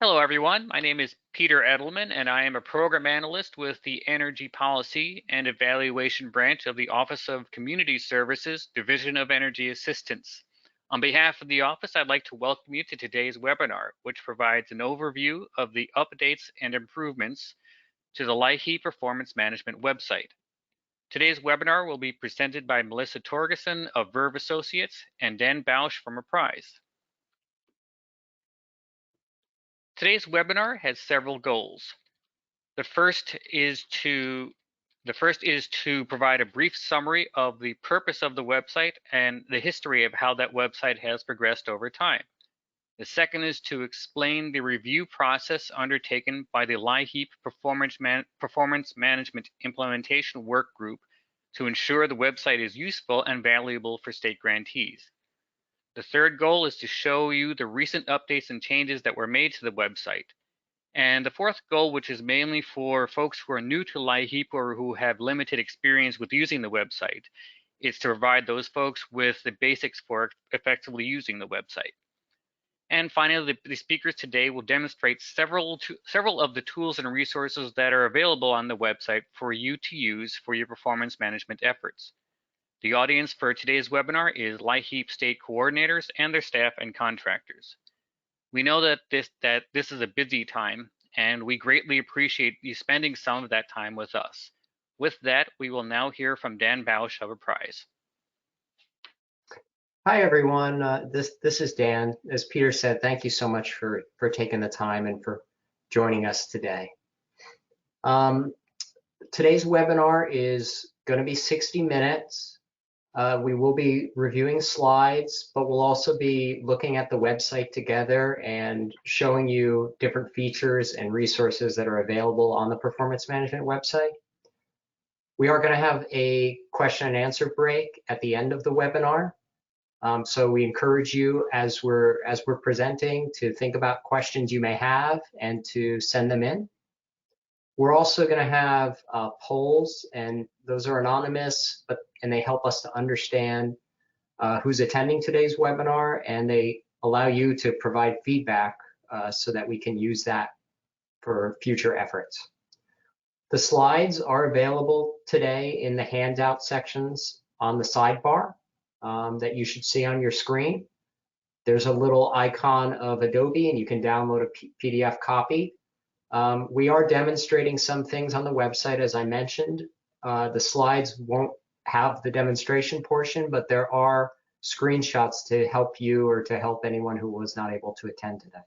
Hello, everyone. My name is Peter Edelman, and I am a program analyst with the Energy Policy and Evaluation Branch of the Office of Community Services, Division of Energy Assistance. On behalf of the office, I'd like to welcome you to today's webinar, which provides an overview of the updates and improvements to the LIHEAP Performance Management website. Today's webinar will be presented by Melissa Torgerson of Verve Associates and Dan Bausch from Apprise. Today's webinar has several goals. The first is to provide a brief summary of the purpose of the website and the history of how that website has progressed over time. The second is to explain the review process undertaken by the LIHEAP Performance Management Implementation Work Group to ensure the website is useful and valuable for state grantees. The third goal is to show you the recent updates and changes that were made to the website. And the fourth goal, which is mainly for folks who are new to LIHEAP or who have limited experience with using the website, is to provide those folks with the basics for effectively using the website. And finally, the speakers today will demonstrate several of the tools and resources that are available on the website for you to use for your performance management efforts. The audience for today's webinar is LIHEAP state coordinators and their staff and contractors. We know that this is a busy time, and we greatly appreciate you spending some of that time with us. With that, we will now hear from Dan Bausch of Apprise. Hi, everyone. This is Dan. As Peter said, thank you so much for taking the time and for joining us today. Today's webinar is going to be 60 minutes. We will be reviewing slides, but we'll also be looking at the website together and showing you different features and resources that are available on the performance management website. We are going to have a question and answer break at the end of the webinar. So we encourage you as we're presenting to think about questions you may have and to send them in. We're also going to have polls, and those are anonymous, and they help us to understand who's attending today's webinar, and they allow you to provide feedback so that we can use that for future efforts. The slides are available today in the handout sections on the sidebar that you should see on your screen. There's a little icon of Adobe, and you can download a PDF copy. We are demonstrating some things on the website, as I mentioned. The slides won't have the demonstration portion, but there are screenshots to help you or to help anyone who was not able to attend today.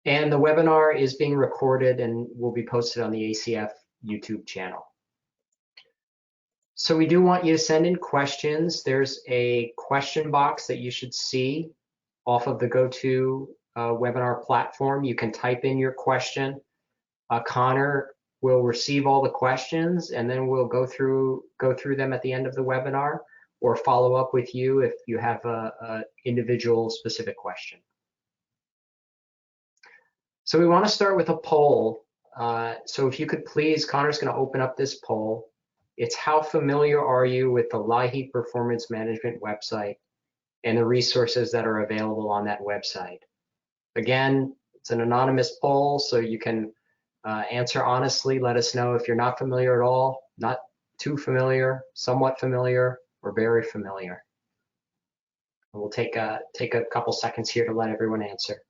And the webinar is being recorded and will be posted on the ACF YouTube channel. So we do want you to send in questions. There's a question box that you should see off of the GoTo webinar platform. You can type in your question. Connor will receive all the questions, and then we'll go through them at the end of the webinar, or follow up with you if you have a individual specific question. So we want to start with a poll. So if you could please, Connor's going to open up this poll. It's how familiar are you with the LIHEAP Performance Management website and the resources that are available on that website. Again, it's an anonymous poll, so you can answer honestly. Let us know if you're not familiar at all, not too familiar, somewhat familiar, or very familiar. And we'll take a couple seconds here to let everyone answer.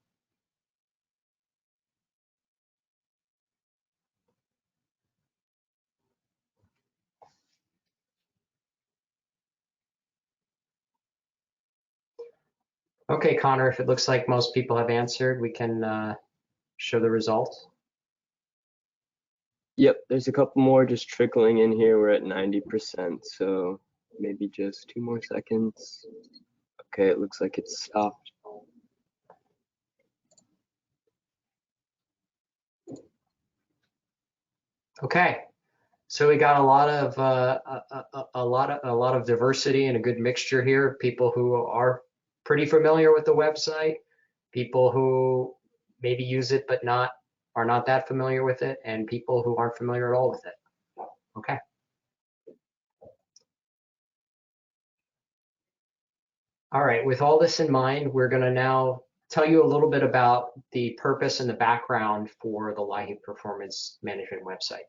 Okay, Connor, if it looks like most people have answered, we can show the results. Yep, there's a couple more just trickling in here. We're at 90%, so maybe just 2 more seconds. Okay, it looks like it's stopped. Okay, so we got a lot of diversity and a good mixture here of people who are pretty familiar with the website, people who maybe use it but are not that familiar with it, and people who aren't familiar at all with it. Okay. All right, with all this in mind, we're going to now tell you a little bit about the purpose and the background for the LIHEAP Performance Management website.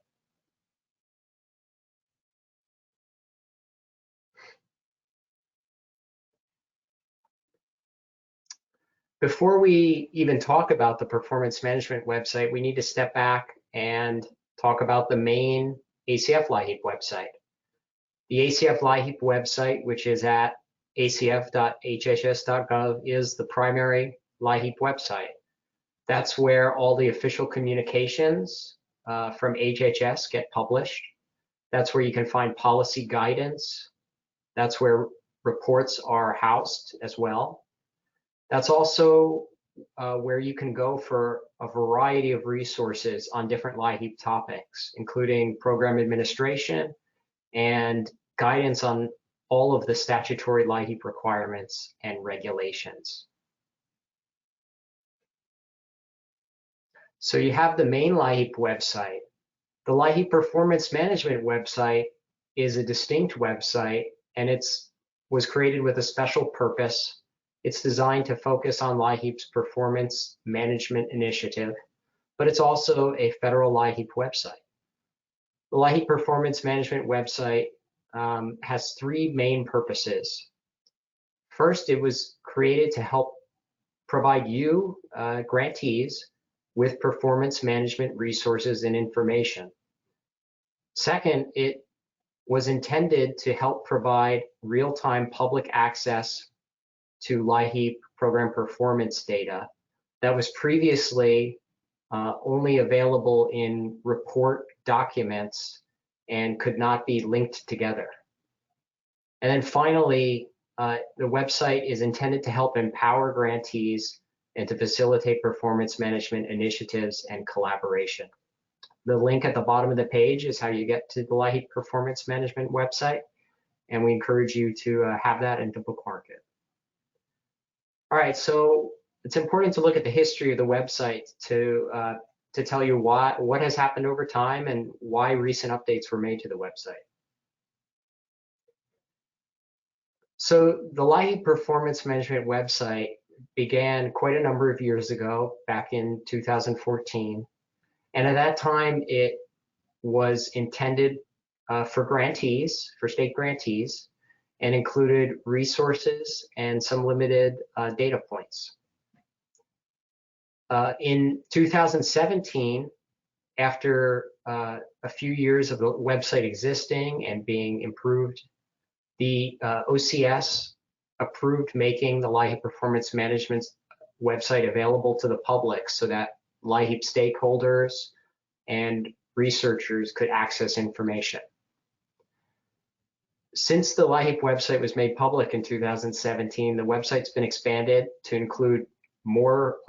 Before we even talk about the performance management website, we need to step back and talk about the main ACF LIHEAP website. The ACF LIHEAP website, which is at acf.hhs.gov, is the primary LIHEAP website. That's where all the official communications from HHS get published. That's where you can find policy guidance. That's where reports are housed as well. That's also where you can go for a variety of resources on different LIHEAP topics, including program administration and guidance on all of the statutory LIHEAP requirements and regulations. So you have the main LIHEAP website. The LIHEAP Performance Management website is a distinct website, and it was created with a special purpose. It's designed to focus on LIHEAP's performance management initiative, but it's also a federal LIHEAP website. The LIHEAP Performance Management website has three main purposes. First, it was created to help provide you, grantees, with performance management resources and information. Second, it was intended to help provide real-time public access to LIHEAP program performance data that was previously only available in report documents and could not be linked together. And then finally, the website is intended to help empower grantees and to facilitate performance management initiatives and collaboration. The link at the bottom of the page is how you get to the LIHEAP Performance Management website, and we encourage you to have that and to bookmark it. All right, so it's important to look at the history of the website to tell you what has happened over time and why recent updates were made to the website. So the LIHEAP Performance Management website began quite a number of years ago, back in 2014. And at that time, it was intended for grantees, for state grantees, and included resources and some limited data points. In 2017, after a few years of the website existing and being improved, the OCS approved making the LIHEAP Performance Management website available to the public so that LIHEAP stakeholders and researchers could access information. Since the LIHEAP website was made public in 2017, the website's been expanded to include more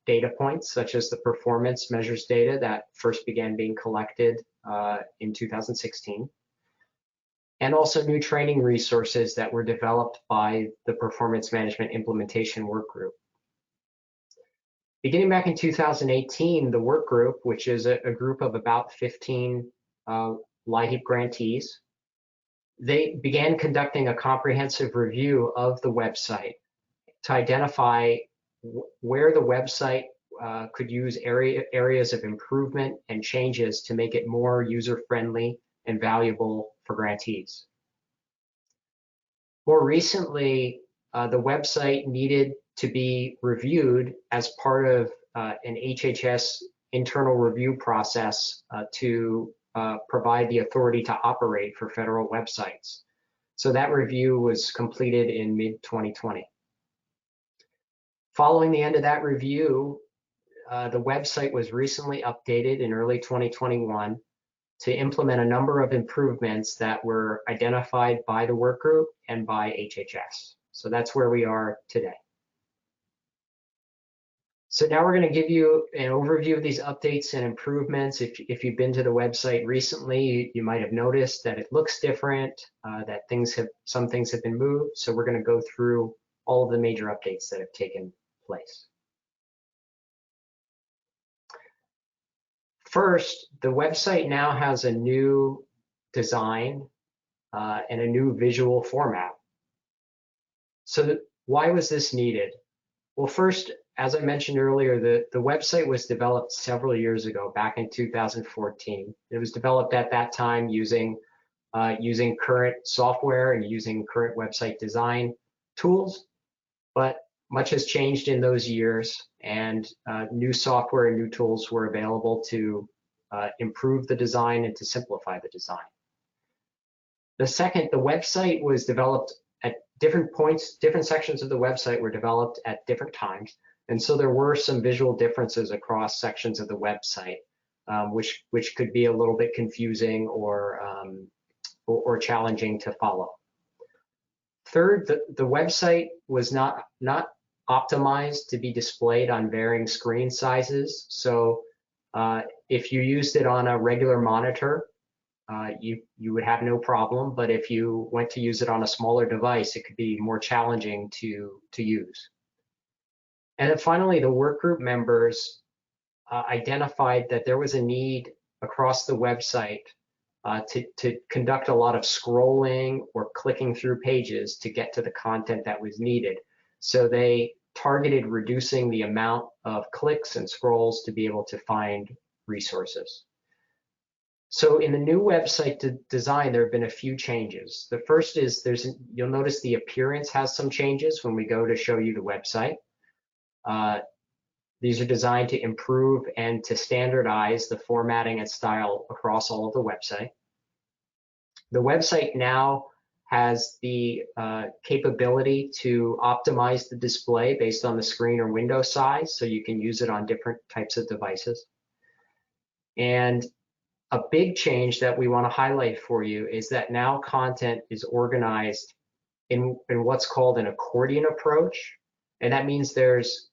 data points, such as the performance measures data that first began being collected in 2016, and also new training resources that were developed by the Performance Management Implementation Work Group. Beginning back in 2018, the work group, which is a group of about 15 LIHEAP grantees, they began conducting a comprehensive review of the website to identify where the website could use areas of improvement and changes to make it more user-friendly and valuable for grantees. More recently, the website needed to be reviewed as part of an HHS internal review process to provide the authority to operate for federal websites. So that review was completed in mid-2020. Following the end of that review, the website was recently updated in early 2021 to implement a number of improvements that were identified by the work group and by HHS. So that's where we are today. So now we're going to give you an overview of these updates and improvements. If you've been to the website recently, you might have noticed that it looks different, that some things have been moved. So we're going to go through all of the major updates that have taken place. First, the website now has a new design and a new visual format. So why was this needed? Well, first, as I mentioned earlier, the website was developed several years ago, back in 2014. It was developed at that time using current software and using current website design tools, but much has changed in those years, and new software and new tools were available to improve the design and to simplify the design. The second, the website was developed at different points, different sections of the website were developed at different times, and so there were some visual differences across sections of the website, which could be a little bit confusing or challenging to follow. Third, the website was not optimized to be displayed on varying screen sizes. So if you used it on a regular monitor, you would have no problem. But if you went to use it on a smaller device, it could be more challenging to use. And then finally, the workgroup members identified that there was a need across the website to conduct a lot of scrolling or clicking through pages to get to the content that was needed. So they targeted reducing the amount of clicks and scrolls to be able to find resources. So in the new website design, there have been a few changes. The first is you'll notice the appearance has some changes when we go to show you the website. These are designed to improve and to standardize the formatting and style across all of the website. The website now has the capability to optimize the display based on the screen or window size, so you can use it on different types of devices. And a big change that we want to highlight for you is that now content is organized in what's called an accordion approach. And that means there's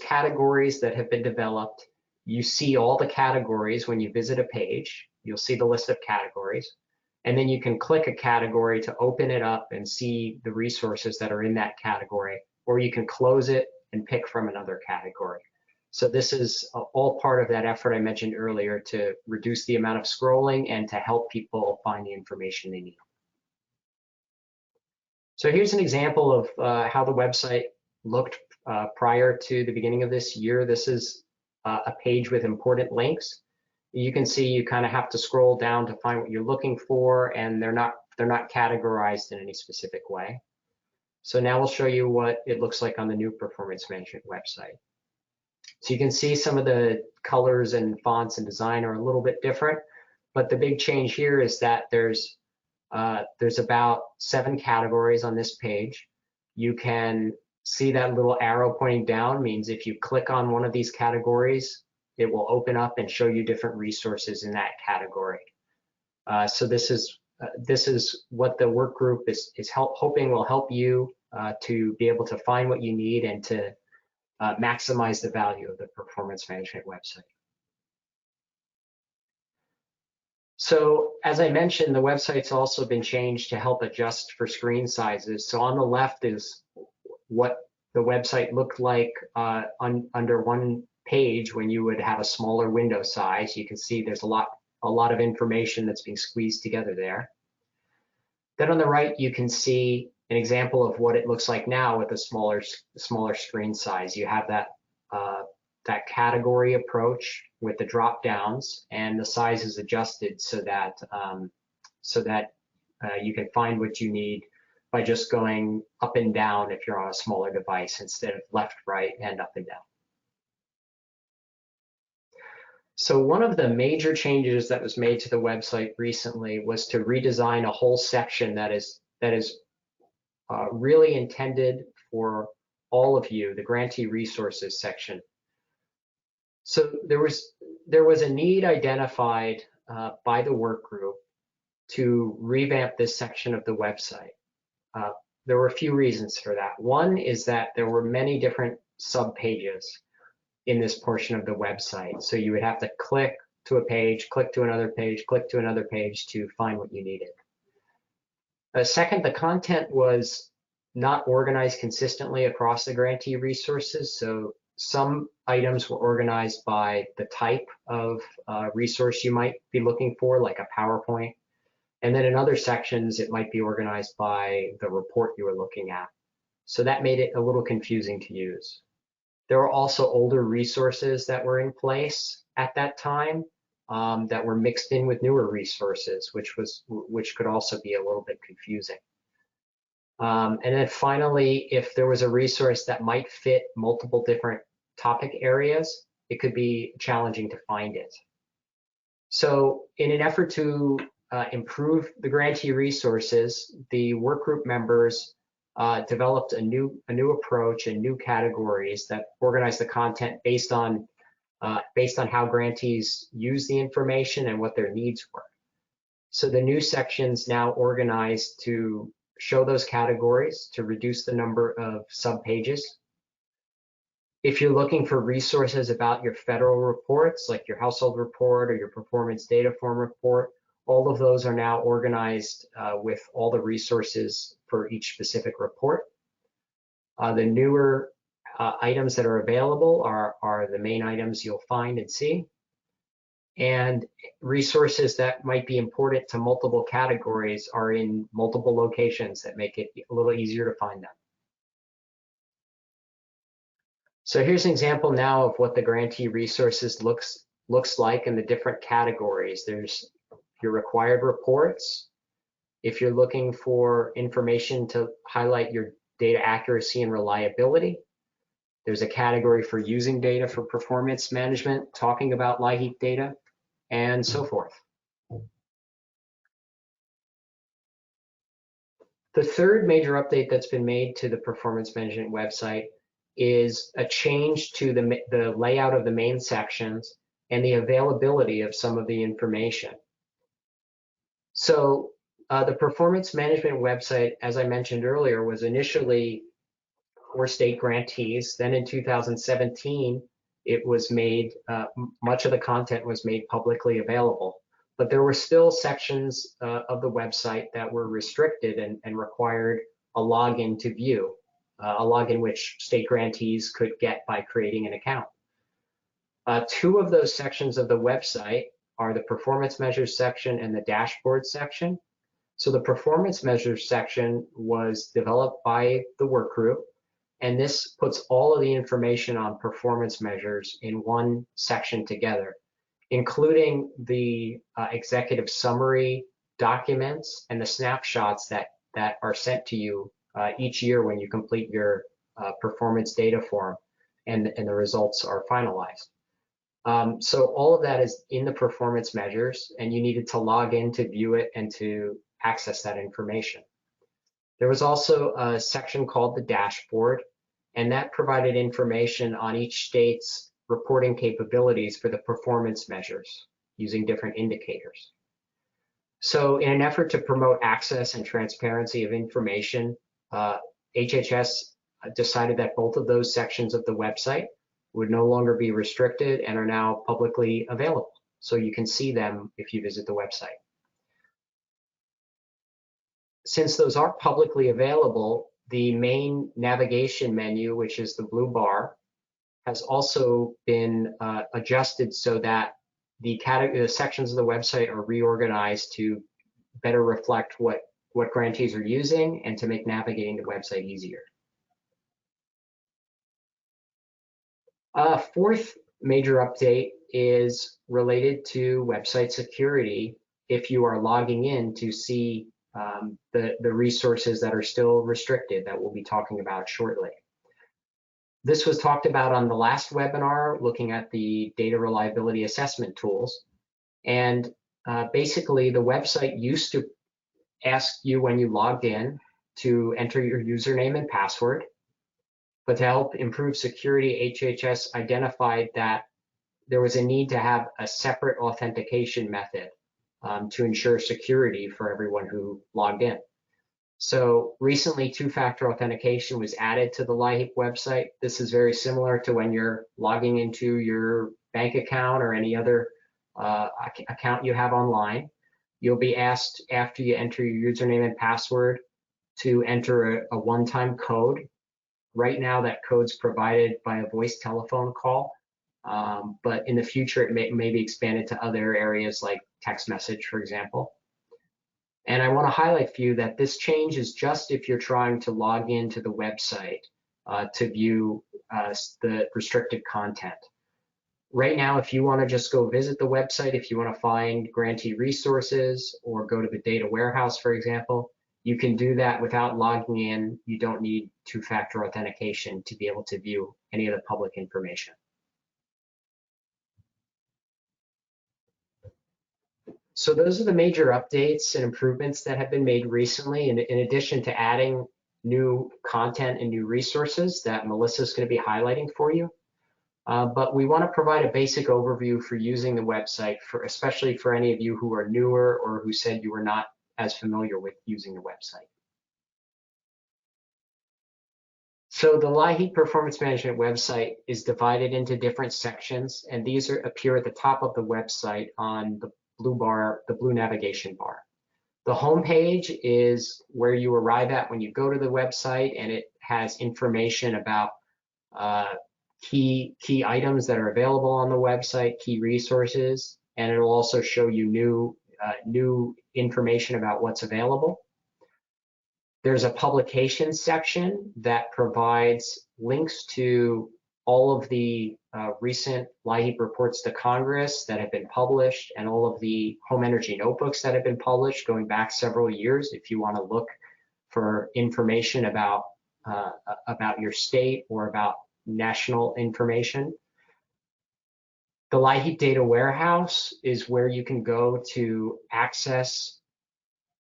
categories that have been developed. You see all the categories when you visit a page. You'll see the list of categories. And then you can click a category to open it up and see the resources that are in that category, or you can close it and pick from another category. So this is all part of that effort I mentioned earlier to reduce the amount of scrolling and to help people find the information they need. So here's an example of how the website looked prior to the beginning of this year. This is a page with important links. You can see you kind of have to scroll down to find what you're looking for, and they're not categorized in any specific way. So now we'll show you what it looks like on the new performance management website. So you can see some of the colors and fonts and design are a little bit different, but the big change here is that there's about 7 categories on this page. You can see that little arrow pointing down means if you click on one of these categories, it will open up and show you different resources in that category. So this is what the work group is hoping will help you to be able to find what you need and to maximize the value of the performance management website. So as I mentioned, the website's also been changed to help adjust for screen sizes. So on the left is what the website looked like under one page when you would have a smaller window size. You can see there's a lot of information that's being squeezed together there. Then on the right, you can see an example of what it looks like now with a smaller screen size. You have that category approach with the drop downs, and the size is adjusted so that you can find what you need by just going up and down if you're on a smaller device instead of left, right, and up and down. So one of the major changes that was made to the website recently was to redesign a whole section that is really intended for all of you, the grantee resources section. So there was a need identified by the work group to revamp this section of the website. There were a few reasons for that. One is that there were many different sub-pages in this portion of the website. So you would have to click to a page, click to another page, click to another page to find what you needed. Second, the content was not organized consistently across the grantee resources. So some items were organized by the type of resource you might be looking for, like a PowerPoint. And then in other sections, it might be organized by the report you were looking at. So that made it a little confusing to use. There were also older resources that were in place at that time that were mixed in with newer resources, which could also be a little bit confusing. And then finally, if there was a resource that might fit multiple different topic areas, it could be challenging to find it. So in an effort to improve the grantee resources, the workgroup members developed a new approach and new categories that organize the content based on how grantees use the information and what their needs were. So the new sections now organized to show those categories to reduce the number of subpages. If you're looking for resources about your federal reports, like your household report or your performance data form report, all of those are now organized with all the resources for each specific report. The newer items that are available are the main items you'll find and see. And resources that might be important to multiple categories are in multiple locations that make it a little easier to find them. So here's an example now of what the grantee resources looks like in the different categories. There's your required reports. If you're looking for information to highlight your data accuracy and reliability, there's a category for using data for performance management, talking about LIHEAP data, and so forth. The third major update that's been made to the performance management website is a change to the layout of the main sections and the availability of some of the information. So the performance management website, as I mentioned earlier, was initially for state grantees. Then in 2017, it was made, much of the content was made publicly available. But there were still sections of the website that were restricted and required a login to view, a login which state grantees could get by creating an account. Two of those sections of the website are the performance measures section and the dashboard section. So the performance measures section was developed by the work group, and this puts all of the information on performance measures in one section together, including the executive summary documents and the snapshots that are sent to you each year when you complete your performance data form and the results are finalized. So all of that is in the performance measures, and you needed to log in to view it and to access that information. There was also a section called the dashboard, and that provided information on each state's reporting capabilities for the performance measures using different indicators. So in an effort to promote access and transparency of information, HHS decided that both of those sections of the website would no longer be restricted and are now publicly available. So you can see them if you visit the website. Since those are publicly available, the main navigation menu, which is the blue bar, has also been adjusted so that the sections of the website are reorganized to better reflect what grantees are using and to make navigating the website easier. Fourth major update is related to website security if you are logging in to see the resources that are still restricted that we'll be talking about shortly. This was talked about on the last webinar, looking at the data reliability assessment tools. And basically, the website used to ask you when you logged in to enter your username and password. But to help improve security, HHS identified that there was a need to have a separate authentication method to ensure security for everyone who logged in. So recently, two-factor authentication was added to the LIHEAP website. This is very similar to when you're logging into your bank account or any other account you have online. You'll be asked after you enter your username and password to enter a one-time code. Right now, that code's provided by a voice telephone call, but in the future, it may be expanded to other areas like text message, for example. And I want to highlight for you that this change is just if you're trying to log into the website to view the restricted content. Right now, if you want to just go visit the website, if you want to find grantee resources or go to the data warehouse, for example, you can do that without logging in. You don't need two-factor authentication to be able to view any of the public information. So those are the major updates and improvements that have been made recently, in addition to adding new content and new resources that Melissa's going to be highlighting for you. But we want to provide a basic overview for using the website, especially for any of you who are newer or who said you were not as familiar with using the website. So the LIHEAP Performance Management website is divided into different sections, and these appear at the top of the website on the blue bar, the blue navigation bar. The home page is where you arrive at when you go to the website, and it has information about key items that are available on the website, key resources, and it'll also show you new information about what's available. There's a publication section that provides links to all of the recent LIHEAP reports to Congress that have been published and all of the home energy notebooks that have been published going back several years if you want to look for information about your state or about national information. The LIHEAP Data Warehouse is where you can go to access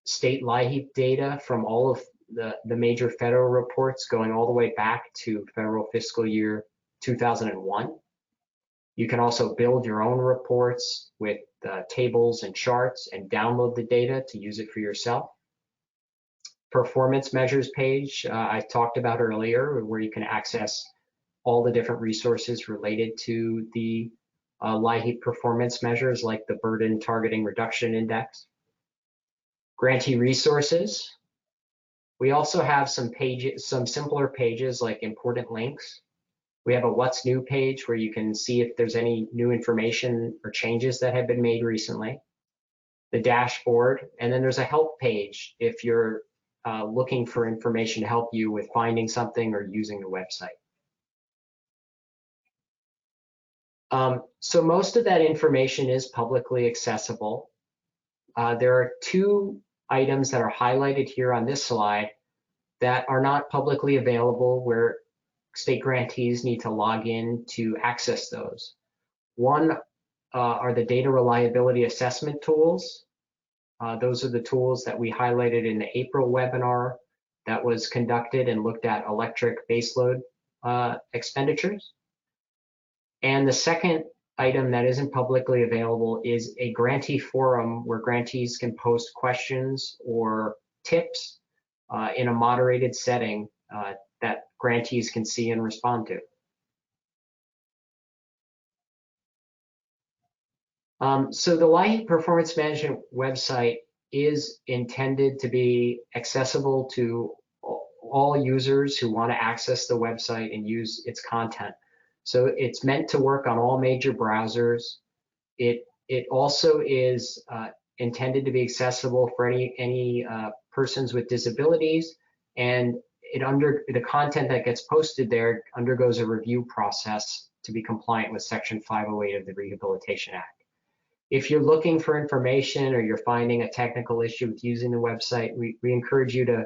state LIHEAP data from all of the major federal reports going all the way back to federal fiscal year 2001. You can also build your own reports with tables and charts and download the data to use it for yourself. Performance measures page I talked about earlier, where you can access all the different resources related to the LIHEAP performance measures like the Burden Targeting Reduction Index. Grantee resources. We also have some pages, some simpler pages like important links. We have a what's new page where you can see if there's any new information or changes that have been made recently. The dashboard, and then there's a help page if you're looking for information to help you with finding something or using the website. So most of that information is publicly accessible. There are two items that are highlighted here on this slide that are not publicly available where state grantees need to log in to access those. One are the data reliability assessment tools. Those are the tools that we highlighted in the April webinar that was conducted and looked at electric baseload expenditures. And the second item that isn't publicly available is a grantee forum where grantees can post questions or tips in a moderated setting that grantees can see and respond to. So the LIHEAP Performance Management website is intended to be accessible to all users who want to access the website and use its content. So it's meant to work on all major browsers. It also is intended to be accessible for any persons with disabilities, and the content that gets posted there undergoes a review process to be compliant with Section 508 of the Rehabilitation Act. If you're looking for information or you're finding a technical issue with using the website, we encourage you to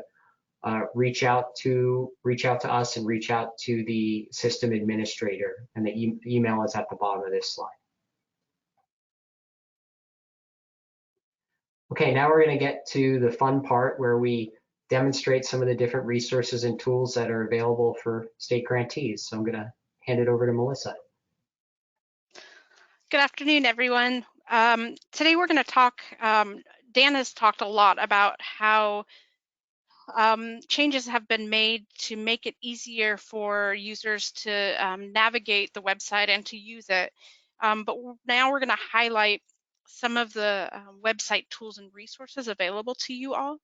reach out to us and reach out to the system administrator, and the email is at the bottom of this slide. Okay, now we're going to get to the fun part where we demonstrate some of the different resources and tools that are available for state grantees. So I'm going to hand it over to Melissa. Good afternoon, everyone. Today we're going to talk, Dan has talked a lot about how changes have been made to make it easier for users to navigate the website and to use it. But now we're going to highlight some of the website tools and resources available to you all.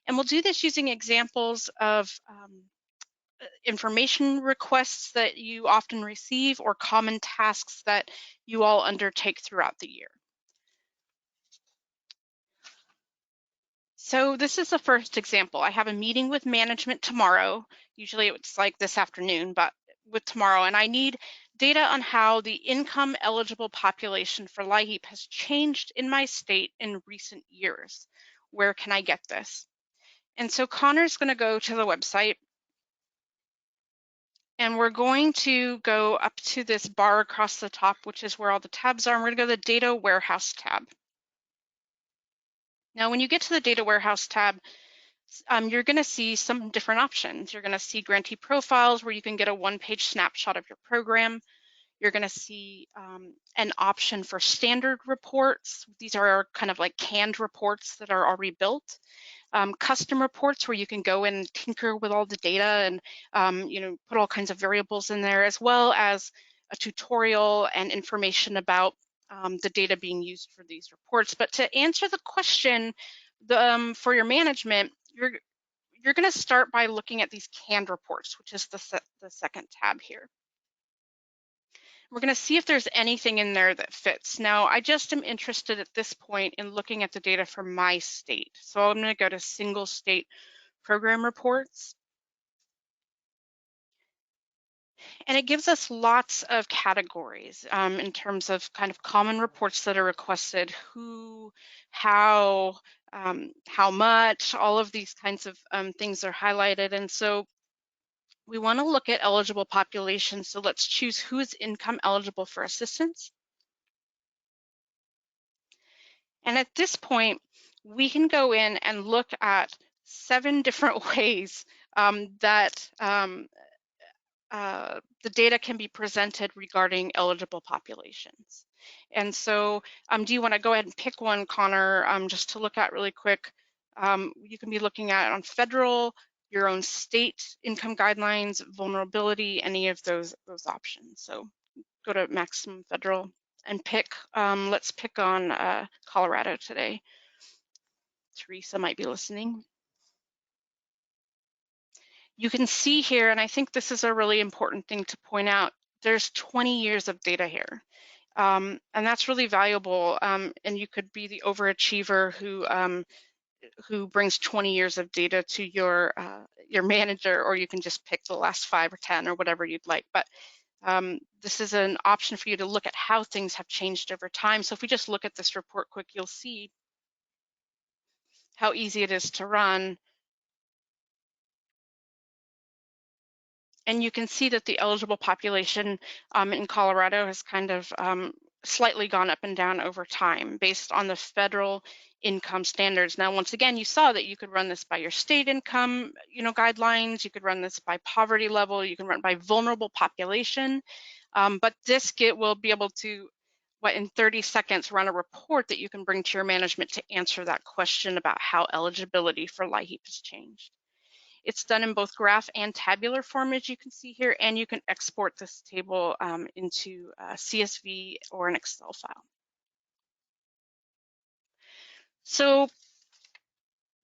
And we'll do this using examples of information requests that you often receive or common tasks that you all undertake throughout the year. So this is the first example. I have a meeting with management tomorrow. Usually it's like this afternoon, but with tomorrow, and I need data on how the income eligible population for LIHEAP has changed in my state in recent years. Where can I get this? And so Connor's going to go to the website, and we're going to go up to this bar across the top, which is where all the tabs are. And we're going to go to the Data Warehouse tab. Now, when you get to the Data Warehouse tab, you're going to see some different options. You're going to see grantee profiles where you can get a one-page snapshot of your program. You're going to see an option for standard reports. These are kind of like canned reports that are already built. Custom reports where you can go in and tinker with all the data and put all kinds of variables in there, as well as a tutorial and information about the data being used for these reports. But to answer the question for your management, you're going to start by looking at these canned reports, which is the second tab here. We're going to see if there's anything in there that fits. Now, I just am interested at this point in looking at the data for my state. So I'm going to go to single state program reports. And it gives us lots of categories in terms of kind of common reports that are requested, who, how much, all of these kinds of things are highlighted. And so we want to look at eligible populations. So let's choose who is income eligible for assistance. And at this point, we can go in and look at 7 different ways that the data can be presented regarding eligible populations. And so do you want to go ahead and pick one, Connor, just to look at really quick? You can be looking at on federal, your own state income guidelines, vulnerability, any of those options. So go to maximum federal and pick, let's pick on Colorado today. Teresa might be listening. You can see here, and I think this is a really important thing to point out, there's 20 years of data here. And that's really valuable. And you could be the overachiever who brings 20 years of data to your manager, or you can just pick the last 5 or 10 or whatever you'd like. But this is an option for you to look at how things have changed over time. So if we just look at this report quick, you'll see how easy it is to run. And you can see that the eligible population in Colorado has kind of slightly gone up and down over time based on the federal income standards. Now, once again, you saw that you could run this by your state income, guidelines. You could run this by poverty level. You can run by vulnerable population. But this will be able to, in 30 seconds, run a report that you can bring to your management to answer that question about how eligibility for LIHEAP has changed. It's done in both graph and tabular form, as you can see here, and you can export this table into CSV or an Excel file. So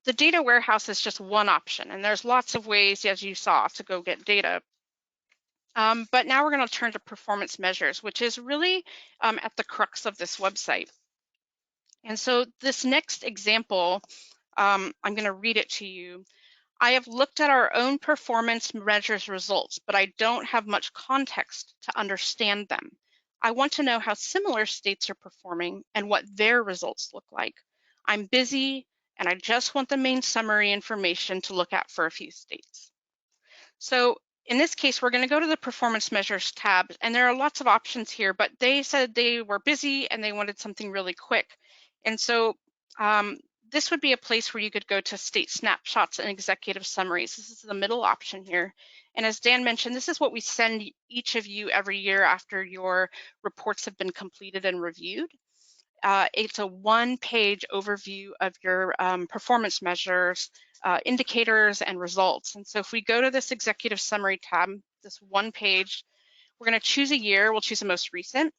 the data warehouse is just one option, and there's lots of ways, as you saw, to go get data. But now we're going to turn to performance measures, which is really at the crux of this website. And so this next example, I'm going to read it to you. I have looked at our own performance measures results, but I don't have much context to understand them. I want to know how similar states are performing and what their results look like. I'm busy and I just want the main summary information to look at for a few states. So in this case, we're going to go to the performance measures tab, and there are lots of options here, but they said they were busy and they wanted something really quick. And so this would be a place where you could go to state snapshots and executive summaries. This is the middle option here. And as Dan mentioned, this is what we send each of you every year after your reports have been completed and reviewed. It's a one-page overview of your performance measures, indicators, and results. And so if we go to this executive summary tab, this one page, we're going to choose a year. We'll choose the most recent.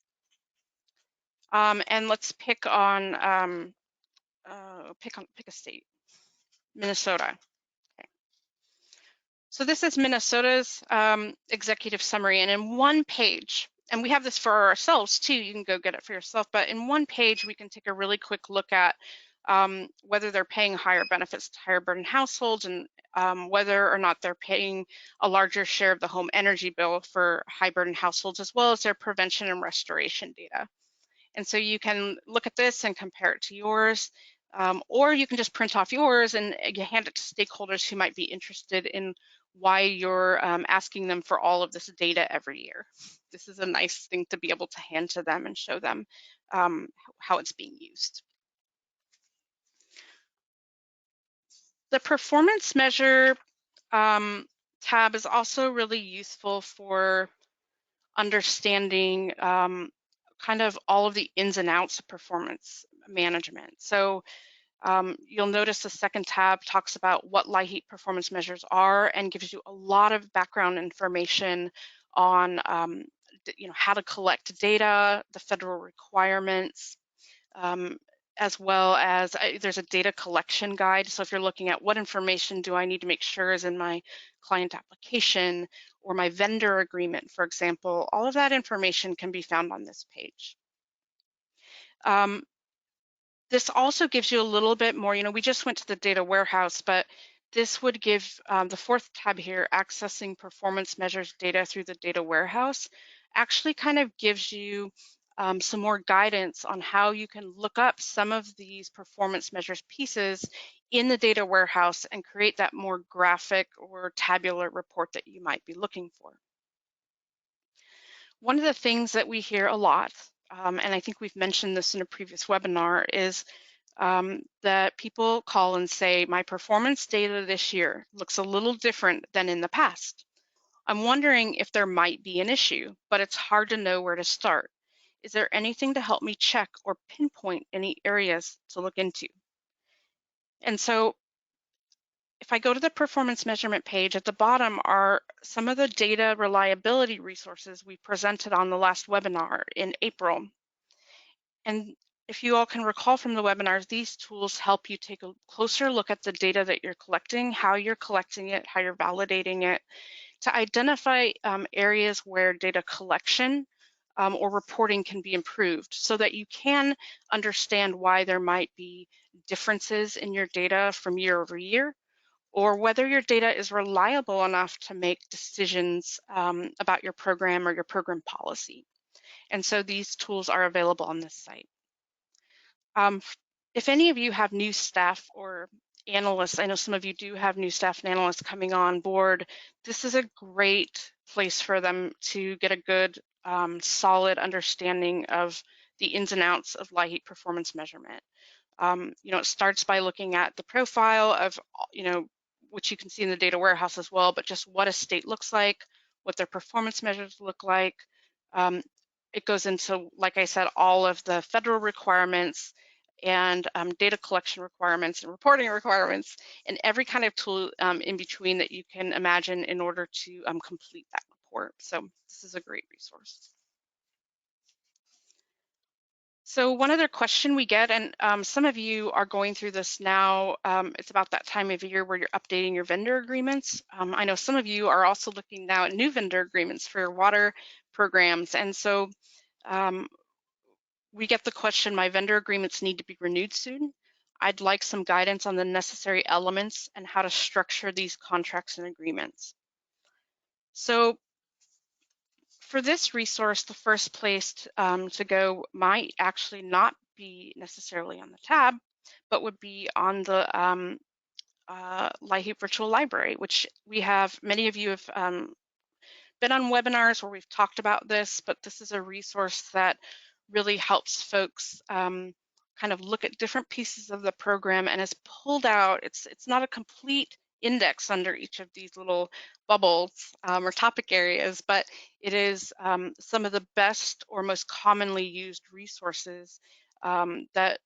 And let's pick on pick a state, Minnesota. Okay. So this is Minnesota's executive summary, and in one page, and we have this for ourselves too, you can go get it for yourself, but in one page we can take a really quick look at whether they're paying higher benefits to higher burden households, and whether or not they're paying a larger share of the home energy bill for high burden households, as well as their prevention and restoration data. And so you can look at this and compare it to yours, or you can just print off yours and you hand it to stakeholders who might be interested in why you're asking them for all of this data every year. This is a nice thing to be able to hand to them and show them how it's being used. The performance measure tab is also really useful for understanding kind of all of the ins and outs of performance management. So you'll notice the second tab talks about what LIHEAP performance measures are and gives you a lot of background information on how to collect data, the federal requirements, as well as there's a data collection guide. So if you're looking at what information do I need to make sure is in my client application or my vendor agreement, for example, all of that information can be found on this page. This also gives you a little bit more, we just went to the data warehouse, but this would give the fourth tab here, accessing performance measures data through the data warehouse, actually kind of gives you some more guidance on how you can look up some of these performance measures pieces in the data warehouse and create that more graphic or tabular report that you might be looking for. One of the things that we hear a lot, and I think we've mentioned this in a previous webinar, is that people call and say, my performance data this year looks a little different than in the past. I'm wondering if there might be an issue, but it's hard to know where to start. Is there anything to help me check or pinpoint any areas to look into? And so if I go to the performance measurement page, at the bottom are some of the data reliability resources we presented on the last webinar in April. And if you all can recall from the webinars, these tools help you take a closer look at the data that you're collecting, how you're collecting it, how you're validating it, to identify areas where data collection or reporting can be improved so that you can understand why there might be differences in your data from year over year, or whether your data is reliable enough to make decisions about your program or your program policy. And so these tools are available on this site. If any of you have new staff or analysts, I know some of you do have new staff and analysts coming on board, this is a great place for them to get a good, solid understanding of the ins and outs of LIHEAP performance measurement. It starts by looking at the profile of, which you can see in the data warehouse as well, but just what a state looks like, what their performance measures look like. It goes into, like I said, all of the federal requirements and data collection requirements and reporting requirements, and every kind of tool in between that you can imagine in order to complete that report. So this is a great resource. So one other question we get, and some of you are going through this now, it's about that time of year where you're updating your vendor agreements. I know some of you are also looking now at new vendor agreements for your water programs, and so we get the question, my vendor agreements need to be renewed soon. I'd like some guidance on the necessary elements and how to structure these contracts and agreements. So for this resource, the first place to go might actually not be necessarily on the tab, but would be on the LIHEAP Virtual Library, which we have, many of you have been on webinars where we've talked about this, but this is a resource that really helps folks kind of look at different pieces of the program and is pulled out. It's not a complete index under each of these little bubbles or topic areas, but it is some of the best or most commonly used resources that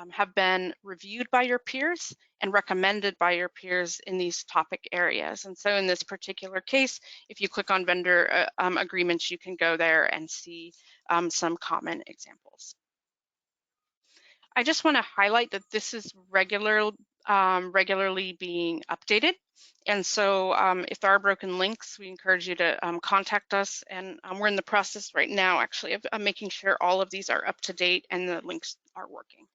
have been reviewed by your peers and recommended by your peers in these topic areas. And so in this particular case, if you click on vendor agreements, you can go there and see some common examples. I just want to highlight that this is regularly being updated. And so if there are broken links, we encourage you to contact us. And we're in the process right now, actually, of making sure all of these are up to date and the links are working.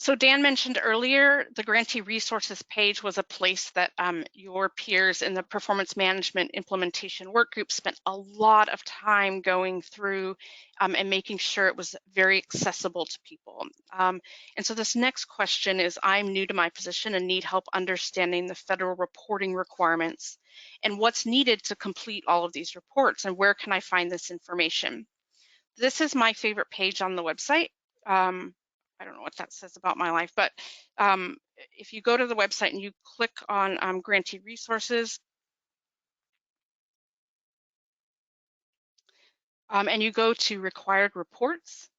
So Dan mentioned earlier, the grantee resources page was a place that your peers in the performance management implementation work group spent a lot of time going through and making sure it was very accessible to people. And so this next question is, I'm new to my position and need help understanding the federal reporting requirements and what's needed to complete all of these reports, and where can I find this information? This is my favorite page on the website. I don't know what that says about my life, but if you go to the website and you click on grantee resources, and you go to required reports,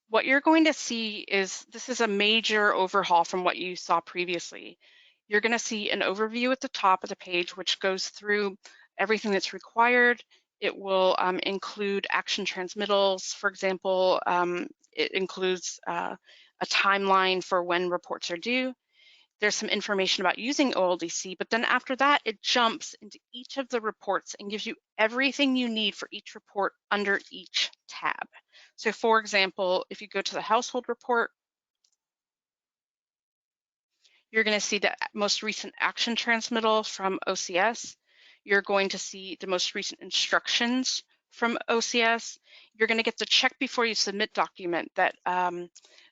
what you're going to see is, this is a major overhaul from what you saw previously. You're going to see an overview at the top of the page, which goes through everything that's required. It will include action transmittals, for example. It includes a timeline for when reports are due. There's some information about using OLDC, but then after that, it jumps into each of the reports and gives you everything you need for each report under each tab. So for example, if you go to the household report, you're going to see the most recent action transmittal from OCS. You're going to see the most recent instructions from OCS. You're going to get the check before you submit document that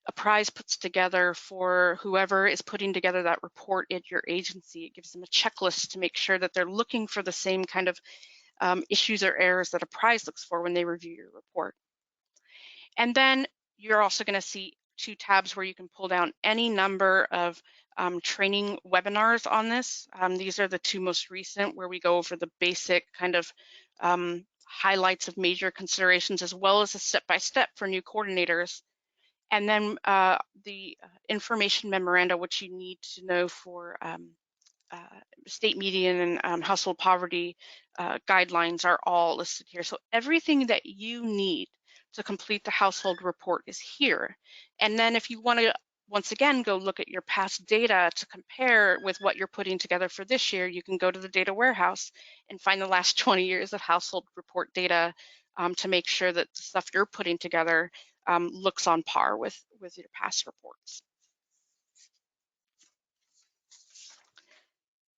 Apprise puts together for whoever is putting together that report at your agency. It gives them a checklist to make sure that they're looking for the same kind of issues or errors that Apprise looks for when they review your report. And then you're also going to see two tabs where you can pull down any number of training webinars on this. These are the two most recent, where we go over the basic kind of highlights of major considerations, as well as a step-by-step for new coordinators. And then the information memoranda, which you need to know for state median and household poverty guidelines, are all listed here. So everything that you need to complete the household report is here. And then if you want to, once again, go look at your past data to compare with what you're putting together for this year, you can go to the data warehouse and find the last 20 years of household report data to make sure that the stuff you're putting together looks on par with your past reports.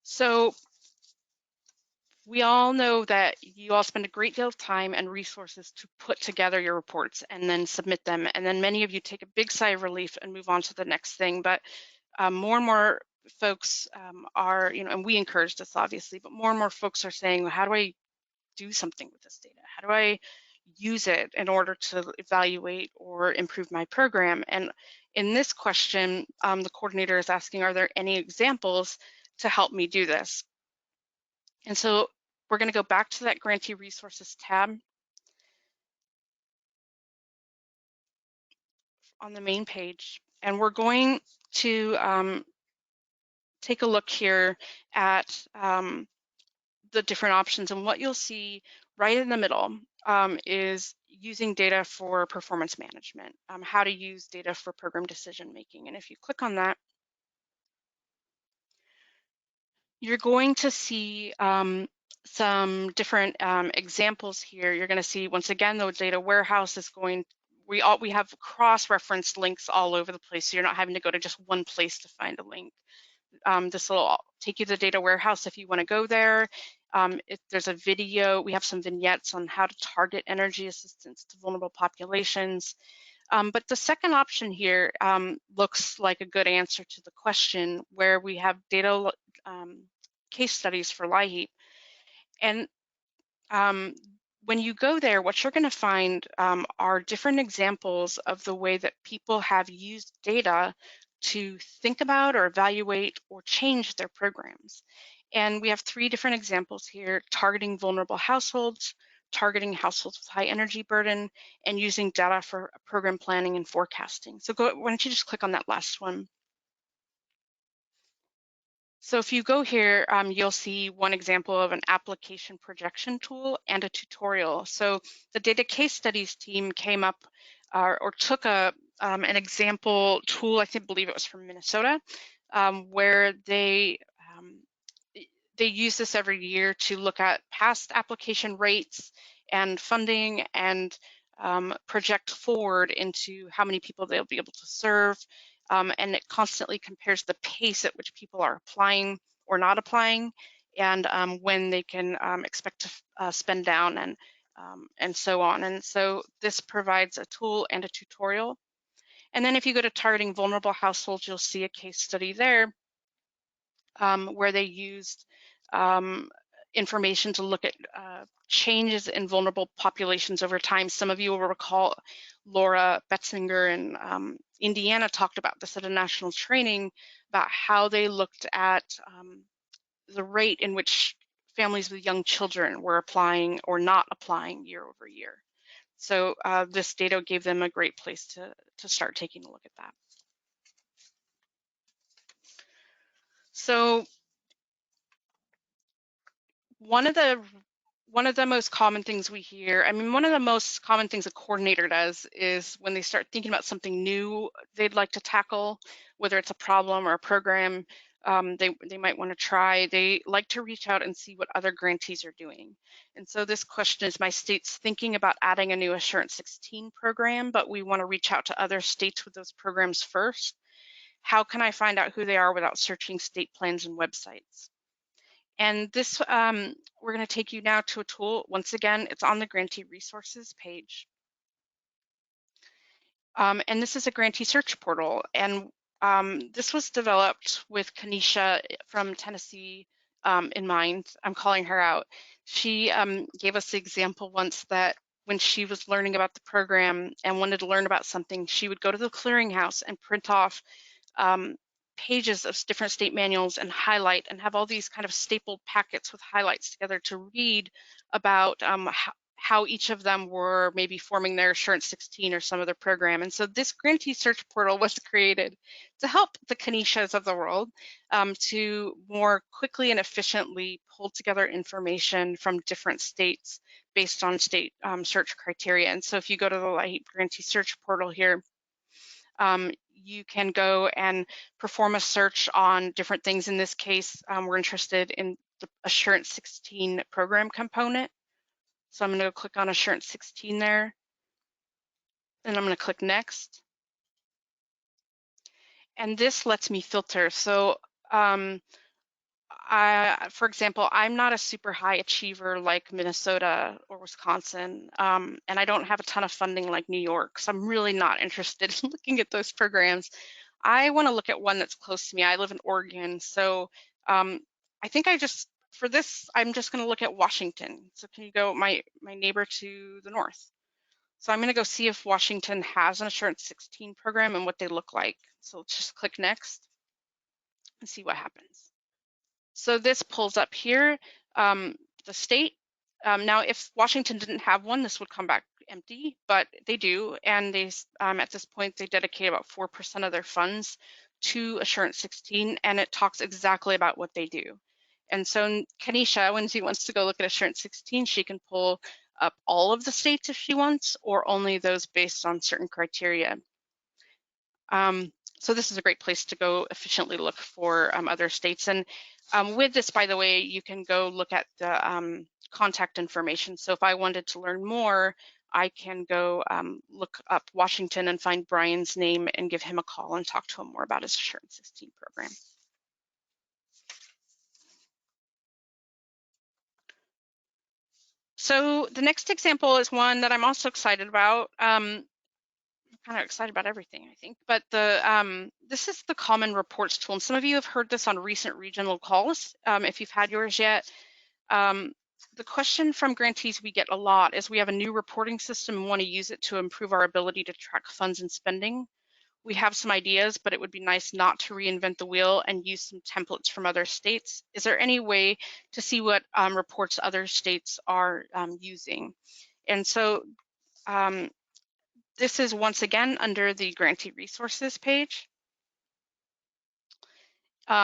So we all know that you all spend a great deal of time and resources to put together your reports and then submit them. And then many of you take a big sigh of relief and move on to the next thing. But more and more folks are, and we encourage this obviously, but more and more folks are saying, well, how do I do something with this data? How do I use it in order to evaluate or improve my program? And in this question, the coordinator is asking, are there any examples to help me do this? And so we're going to go back to that grantee resources tab on the main page, and we're going to take a look here at the different options. And what you'll see right in the middle is using data for performance management, how to use data for program decision making. And if you click on that, you're going to see some different examples here. You're going to see, once again, the data warehouse is going, we have cross-referenced links all over the place, so you're not having to go to just one place to find a link. This will take you to the data warehouse if you want to go there. If there's a video, we have some vignettes on how to target energy assistance to vulnerable populations. But the second option here looks like a good answer to the question, where we have data case studies for LIHEAP. And when you go there, what you're going to find are different examples of the way that people have used data to think about or evaluate or change their programs. And we have 3 different examples here: targeting vulnerable households, targeting households with high energy burden, and using data for program planning and forecasting. So why don't you just click on that last one? So if you go here, you'll see one example of an application projection tool and a tutorial. So the data case studies team came up or took an example tool, I believe it was from Minnesota, where they use this every year to look at past application rates and funding and project forward into how many people they'll be able to serve, and it constantly compares the pace at which people are applying or not applying, and when they can expect to spend down, and so on. And so this provides a tool and a tutorial. And then if you go to targeting vulnerable households, you'll see a case study there where they used information to look at changes in vulnerable populations over time. Some of you will recall Laura Betzinger in Indiana talked about this at a national training about how they looked at the rate in which families with young children were applying or not applying year over year. So this data gave them a great place to start taking a look at that. So one of the most common things we hear, I mean, one of the most common things a coordinator does is when they start thinking about something new they'd like to tackle, whether it's a problem or a program they might want to try, they like to reach out and see what other grantees are doing. And so this question is, my state's thinking about adding a new Assurance 16 program, but we want to reach out to other states with those programs first. How can I find out who they are without searching state plans and websites? And this, we're going to take you now to a tool. Once again, it's on the grantee resources page. And this is a grantee search portal. And this was developed with Kanisha from Tennessee in mind. I'm calling her out. She gave us the example once that when she was learning about the program and wanted to learn about something, she would go to the clearinghouse and print off pages of different state manuals and highlight and have all these kind of stapled packets with highlights together to read about how each of them were maybe forming their Assurance 16 or some other program. And so this grantee search portal was created to help the Kanishas of the world to more quickly and efficiently pull together information from different states based on state search criteria. And so if you go to the LIHEAP grantee search portal here, you can go and perform a search on different things. In this case, we're interested in the Assurance 16 program component. So I'm going to go click on Assurance 16 there, and I'm going to click Next. And this lets me filter. So for example, I'm not a super high achiever like Minnesota or Wisconsin, and I don't have a ton of funding like New York, so I'm really not interested in looking at those programs. I want to look at one that's close to me. I live in Oregon, so I think for this, I'm just going to look at Washington. So can you go, my neighbor to the north. So I'm going to go see if Washington has an Assurance 16 program and what they look like. So let's just click Next and see what happens. So this pulls up here the state. Now, if Washington didn't have one, this would come back empty, but they do. And they, at this point, they dedicate about 4% of their funds to Assurance 16, and it talks exactly about what they do. And so Kanisha, when she wants to go look at Assurance 16, she can pull up all of the states if she wants, or only those based on certain criteria. So this is a great place to go efficiently look for other states. And with this, by the way, you can go look at the contact information. So if I wanted to learn more, I can go look up Washington and find Brian's name and give him a call and talk to him more about his Assurance 16 program. So the next example is one that I'm also excited about. I'm kind of excited about everything, I think, but this is the Common Reports tool. And some of you have heard this on recent regional calls, if you've had yours yet. The question from grantees we get a lot is, we have a new reporting system and want to use it to improve our ability to track funds and spending. We have some ideas, but it would be nice not to reinvent the wheel and use some templates from other states. Is there any way to see what reports other states are using? And so this is once again under the grantee resources page,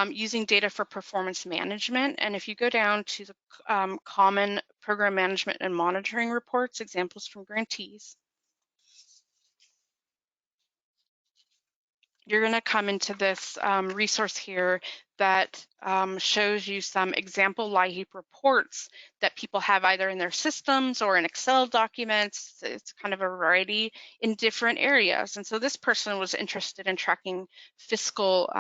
using data for performance management. And if you go down to the common program management and monitoring reports, examples from grantees, you're going to come into this resource here that shows you some example LIHEAP reports that people have either in their systems or in Excel documents. It's kind of a variety in different areas. And so this person was interested in tracking fiscal,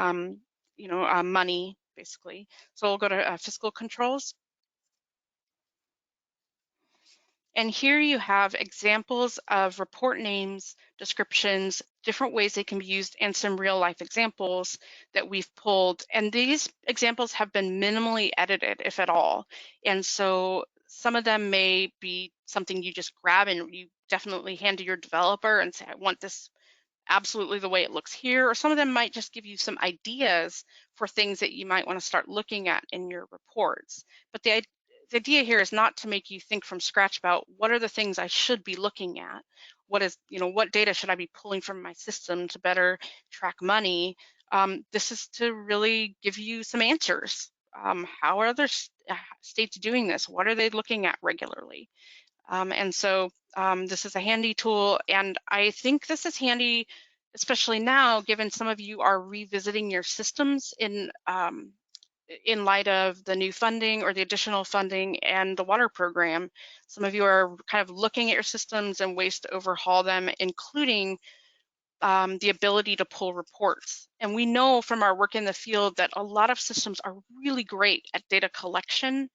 money, basically. So we'll go to fiscal controls. And here you have examples of report names, descriptions, different ways they can be used, and some real life examples that we've pulled. And these examples have been minimally edited, if at all. And so some of them may be something you just grab and you definitely hand to your developer and say, I want this absolutely the way it looks here, or some of them might just give you some ideas for things that you might want to start looking at in your reports. But the idea here is not to make you think from scratch about what are the things I should be looking at, what data should I be pulling from my system to better track money. This is to really give you some answers. How are other states doing this? What are they looking at regularly? And so this is a handy tool, and I think this is handy, especially now, given some of you are revisiting your systems in light of the new funding or the additional funding and the water program. Some of you are kind of looking at your systems and ways to overhaul them, including the ability to pull reports. And we know from our work in the field that a lot of systems are really great at data collection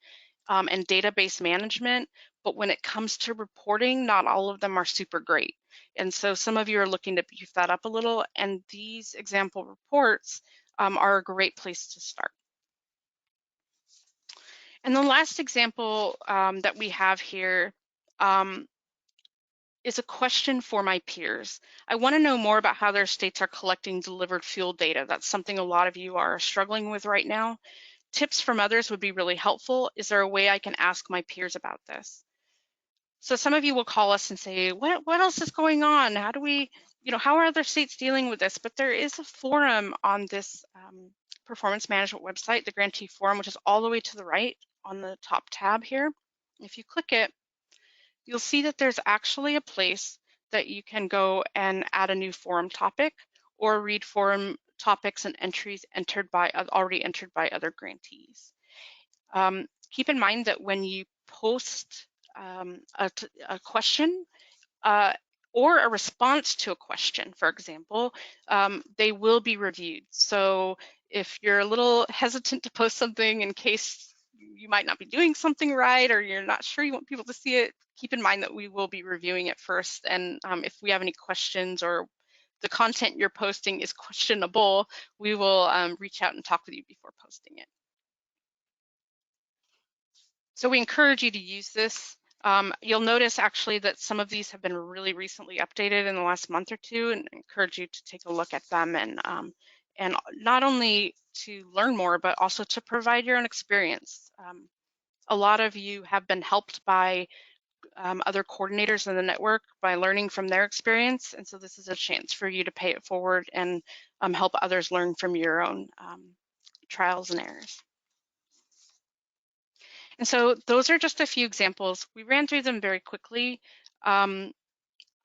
and database management, but when it comes to reporting, not all of them are super great. And so some of you are looking to beef that up a little, and these example reports are a great place to start. And the last example that we have here is a question for my peers. I want to know more about how their states are collecting delivered fuel data. That's something a lot of you are struggling with right now. Tips from others would be really helpful. Is there a way I can ask my peers about this? So some of you will call us and say, what else is going on? How do we, how are other states dealing with this? But there is a forum on this performance management website, the grantee forum, which is all the way to the right on the top tab here. If you click it, you'll see that there's actually a place that you can go and add a new forum topic or read forum topics and entries already entered by other grantees. Keep in mind that when you post a question or a response to a question, for example, they will be reviewed. So if you're a little hesitant to post something in case you might not be doing something right or you're not sure you want people to see it, keep in mind that we will be reviewing it first. And if we have any questions or the content you're posting is questionable, we will reach out and talk with you before posting it. So we encourage you to use this. You'll notice actually that some of these have been really recently updated in the last month or two, and encourage you to take a look at them and not only to learn more, but also to provide your own experience. A lot of you have been helped by other coordinators in the network by learning from their experience, and so this is a chance for you to pay it forward and help others learn from your own trials and errors. And so those are just a few examples. We ran through them very quickly. I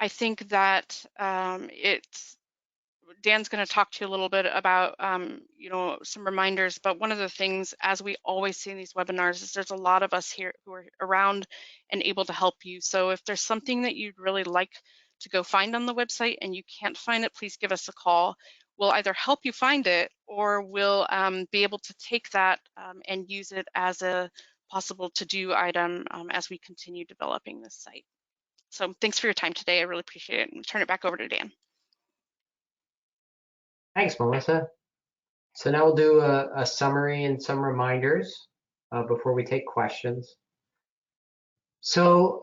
think that Dan's going to talk to you a little bit about, some reminders, but one of the things, as we always see in these webinars, is there's a lot of us here who are around and able to help you. So if there's something that you'd really like to go find on the website and you can't find it, please give us a call. We'll either help you find it or we'll be able to take that and use it as a possible to-do item as we continue developing this site. So thanks for your time today. I really appreciate it. And turn it back over to Dan. Thanks, Melissa. So now we'll do a summary and some reminders before we take questions. So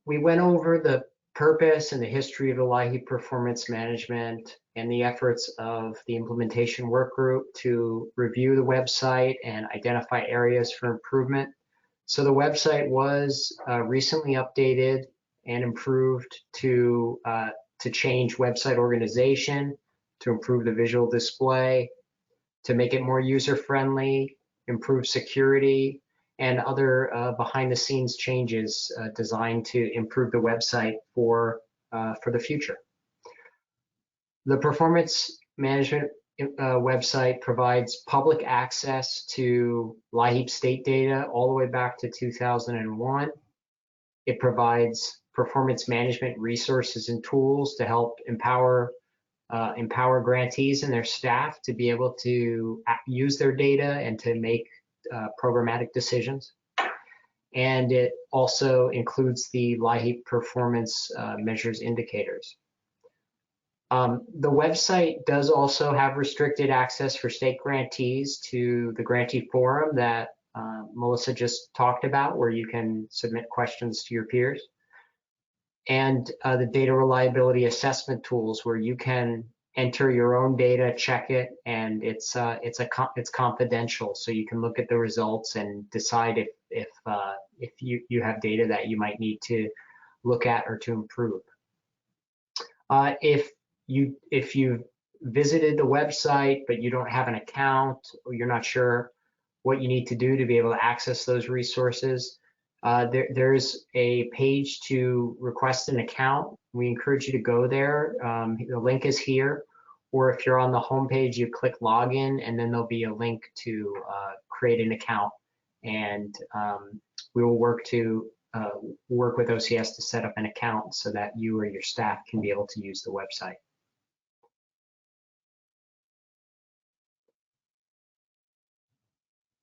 we went over the purpose and the history of the LIHEAP performance management and the efforts of the implementation work group to review the website and identify areas for improvement. So the website was recently updated and improved to change website organization, to improve the visual display, to make it more user-friendly, improve security, and other behind-the-scenes changes designed to improve the website for the future. The performance management website provides public access to LIHEAP state data all the way back to 2001. It provides performance management resources and tools to help empower grantees and their staff to be able to use their data and to make programmatic decisions. And it also includes the LIHEAP performance measures indicators. The website does also have restricted access for state grantees to the grantee forum that Melissa just talked about, where you can submit questions to your peers. And the data reliability assessment tools, where you can enter your own data, check it, and it's confidential, so you can look at the results and decide if you have data that you might need to look at or to improve. If you've visited the website but you don't have an account, or you're not sure what you need to do to be able to access those resources, there's a page to request an account. We encourage you to go there. The link is here, or if you're on the home page, you click login, and then there'll be a link to create an account, and we will work with OCS to set up an account so that you or your staff can be able to use the website.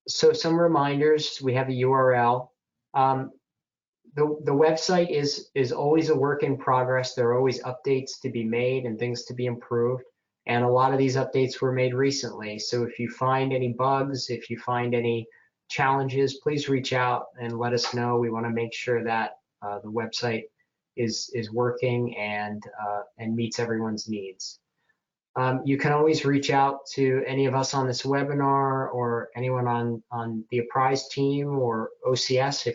So some reminders, we have a URL. The website is always a work in progress. There are always updates to be made and things to be improved. And a lot of these updates were made recently. So if you find any bugs, if you find any challenges, please reach out and let us know. We want to make sure that the website is working and meets everyone's needs. You can always reach out to any of us on this webinar, or anyone on the Apprise team or OCS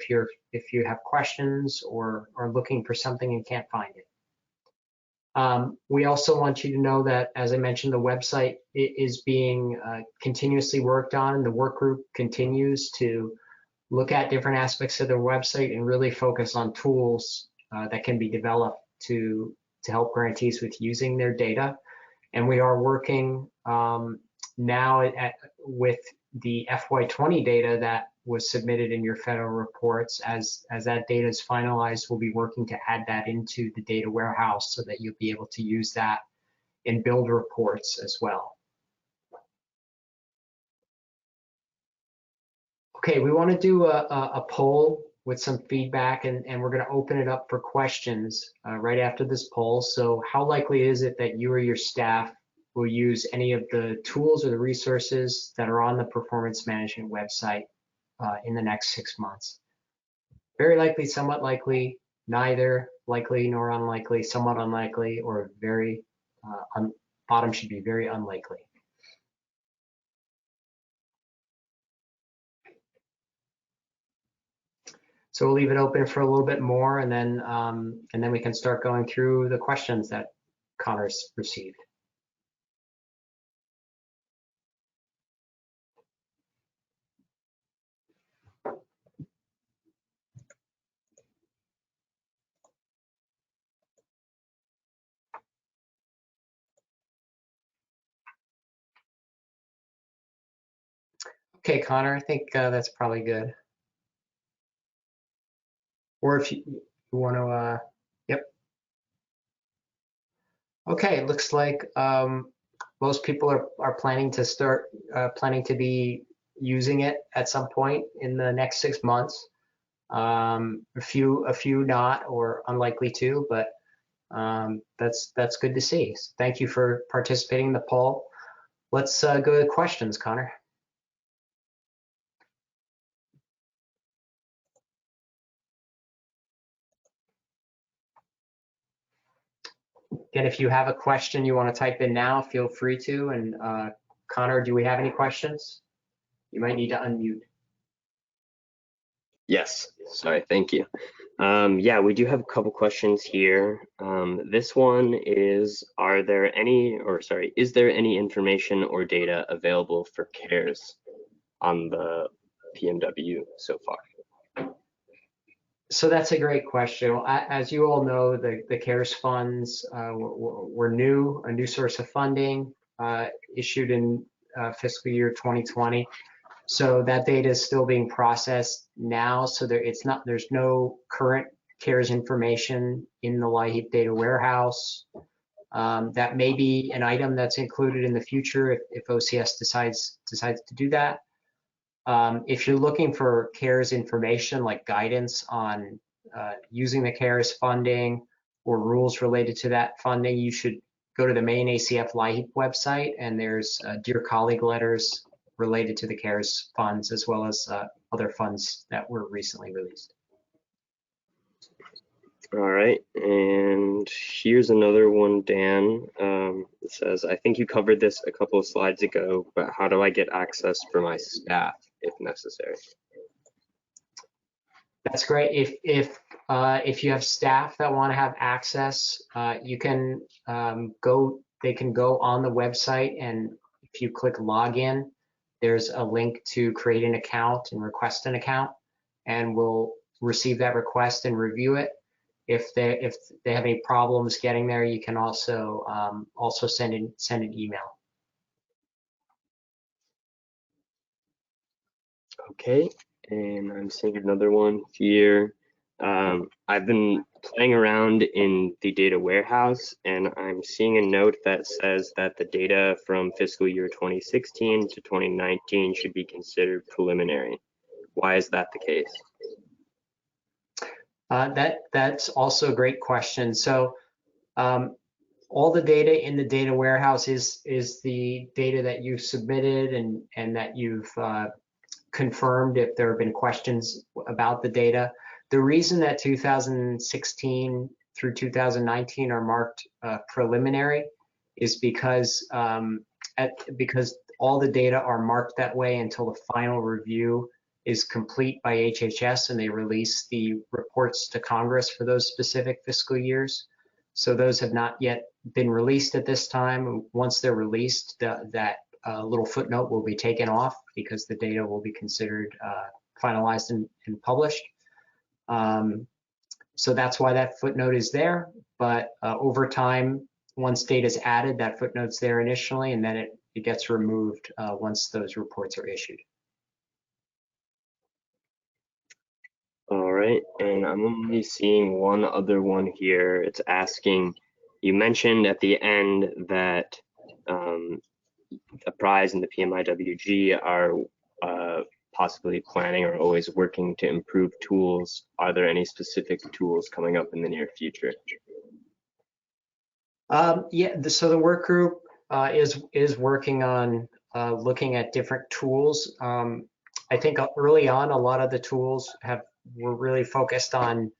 if you have questions or are looking for something and can't find it. We also want you to know that, as I mentioned, the website is being continuously worked on. The work group continues to look at different aspects of the website and really focus on tools that can be developed to help grantees with using their data. And we are working now with the FY20 data that was submitted in your federal reports. As that data is finalized, we'll be working to add that into the data warehouse so that you'll be able to use that and build reports as well. Okay, we want to do a poll with some feedback, and we're going to open it up for questions right after this poll. So how likely is it that you or your staff will use any of the tools or the resources that are on the performance management website in the next 6 months? Very likely, somewhat likely, neither likely nor unlikely, somewhat unlikely, or very, bottom should be very unlikely. So we'll leave it open for a little bit more, and then we can start going through the questions that Connor's received. Okay, Connor, I think that's probably good. Or if you want to, yep. Okay, it looks like most people are planning to be using it at some point in the next 6 months. A few not, or unlikely to, but that's good to see. So thank you for participating in the poll. Let's go to questions, Connor. Again, if you have a question you want to type in now, feel free to. And Connor, do we have any questions? You might need to unmute. Yes, sorry, thank you. Yeah, we do have a couple questions here. This one is, is there any information or data available for CARES on the PMW so far? So that's a great question. As you all know, the CARES funds were a new source of funding. issued in fiscal year 2020. So that data is still being processed now. So there's no current CARES information in the LIHEAP data warehouse. That may be an item that's included in the future if OCS decides to do that. If you're looking for CARES information like guidance on using the CARES funding or rules related to that funding, you should go to the main ACF LIHEAP website, and there's Dear Colleague letters related to the CARES funds, as well as other funds that were recently released. All right, and here's another one, Dan. It says, I think you covered this a couple of slides ago, but how do I get access for my staff if necessary? That's great. If you have staff that want to have access, you can they can go on the website, and if you click login, there's a link to create an account and request an account, and we'll receive that request and review it. If they have any problems getting there, you can also send an email. Okay, and I'm seeing another one here. I've been playing around in the data warehouse, and I'm seeing a note that says that the data from fiscal year 2016 to 2019 should be considered preliminary. Why is that the case? That's also a great question. So all the data in the data warehouse is the data that you've submitted and that you've confirmed if there have been questions about the data. The reason that 2016 through 2019 are marked preliminary is because all the data are marked that way until the final review is complete by HHS and they release the reports to Congress for those specific fiscal years. So those have not yet been released at this time. Once they're released, that little footnote will be taken off because the data will be considered finalized and published. So that's why that footnote is there. But over time, once data is added, that footnote's there initially, and then it gets removed once those reports are issued. All right, and I'm only seeing one other one here. It's asking, you mentioned at the end that the prize and the PMIWG are possibly planning or always working to improve tools. Are there any specific tools coming up in the near future? Yeah, so the work group is working on looking at different tools. I think early on, a lot of the tools were really focused on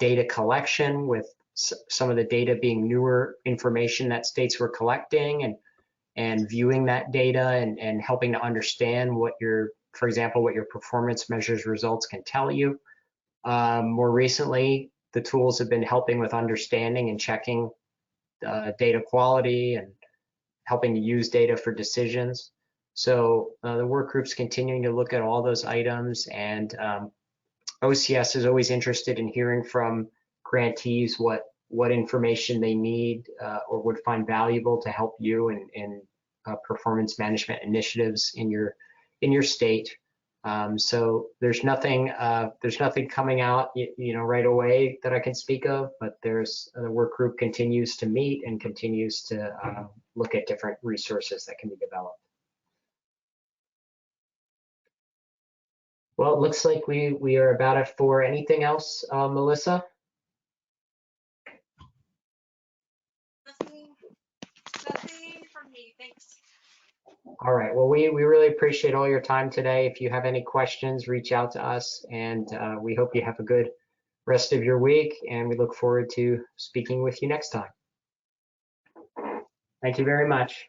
data collection, with some of the data being newer information that states were collecting and viewing that data and helping to understand for example, what your performance measures results can tell you. More recently, the tools have been helping with understanding and checking data quality and helping to use data for decisions. So the work group's continuing to look at all those items, and OCS is always interested in hearing from grantees what information they need or would find valuable to help you in performance management initiatives in your state. So there's nothing coming out right away that I can speak of, but the work group continues to meet and continues to look at different resources that can be developed. Well, it looks like we are about at 4. Anything else, Melissa? Nothing from me, thanks. All right, well, we really appreciate all your time today. If you have any questions, reach out to us, and we hope you have a good rest of your week, and we look forward to speaking with you next time. Thank you very much.